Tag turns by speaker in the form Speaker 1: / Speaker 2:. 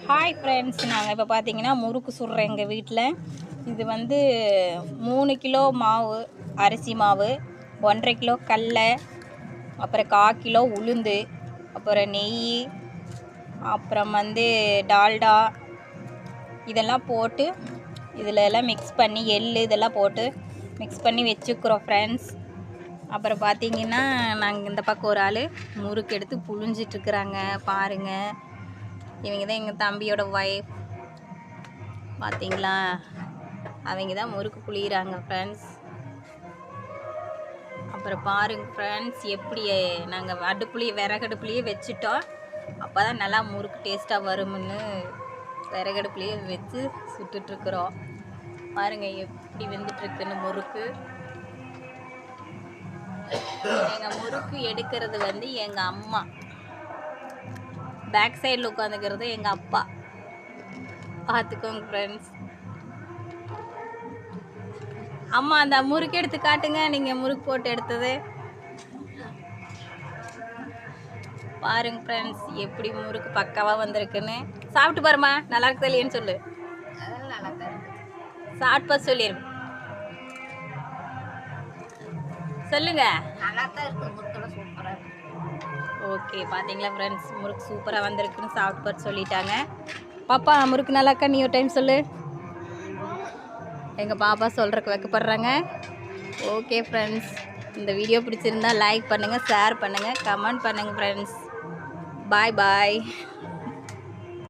Speaker 1: Hi friends, நாங்கள் இப்போ பார்த்தீங்கன்னா முறுக்கு சுடுறோம் எங்கள் வீட்டில். இது வந்து 3 கிலோ மாவு, அரிசி மாவு, 1,5 கிலோ கடலை, அப்புறம் 1/4 கிலோ உளுந்து, அப்புறம் நெய், அப்புறம் வந்து டால்டா, இதெல்லாம் போட்டு இதில் எல்லாம் மிக்ஸ் பண்ணி இதெல்லாம் போட்டு மிக்ஸ் பண்ணி வச்சுக்கிறோம் ஃப்ரெண்ட்ஸ். அப்புறம் பார்த்தீங்கன்னா நாங்கள் இந்த பக்கம் ஒரு ஆள் முறுக்கு எடுத்து புழிஞ்சிட்ருக்குறாங்க பாருங்கள். இவங்க தான் எங்கள் தம்பியோட ஒய்ஃப். பார்த்தீங்களா, அவங்க தான் முறுக்கு புளிகிறாங்க ஃப்ரெண்ட்ஸ். அப்புறம் பாருங்கள் ஃப்ரெண்ட்ஸ், எப்படி நாங்கள் விறகடுப்புலேயே வச்சுட்டோம். அப்போ தான் நல்லா முறுக்கு டேஸ்ட்டாக வரும்னு விறகடுப்புலேயே வச்சு சுட்டுட்ருக்குறோம். பாருங்கள் எப்படி வெந்துட்டுருக்குன்னு முறுக்கு. எங்கள் முறுக்கு எடுக்கிறது வந்து எங்கள் அம்மா, பேக் சைடில் உட்காந்துக்கிறது எங்கள் அப்பா. பார்த்துக்கோங்க ஃப்ரெண்ட்ஸ். அம்மா அந்த முறுக்கு எடுத்து காட்டுங்க, நீங்கள் முறுக்கு போட்டு எடுத்தது. பாருங்க ஃப்ரெண்ட்ஸ், எப்படி முறுக்கு பக்காவாக வந்திருக்குன்னு. சாப்பிட்டு பாருமா, நல்லா இருக்கு இல்லையேன்னு சொல்லு. சாப்பிட்டு பார்த்து சொல்லிடு, சொல்லுங்க. ஓகே, பார்த்தீங்களா ஃப்ரெண்ட்ஸ், முறுக்கு சூப்பராக வந்திருக்குன்னு சாப்பிட்டு பார்த்து சொல்லிட்டாங்க. பாப்பா முறுக்கு நல்லா இருக்கா, நீ ஒரு டைம் சொல்லு. எங்கள் பாப்பா சொல்கிறக்கு வைக்கப்படுறாங்க. ஓகே ஃப்ரெண்ட்ஸ், இந்த வீடியோ பிடிச்சிருந்தா லைக் பண்ணுங்கள், ஷேர் பண்ணுங்கள், கமெண்ட் பண்ணுங்கள் ஃப்ரெண்ட்ஸ். பாய் பாய்.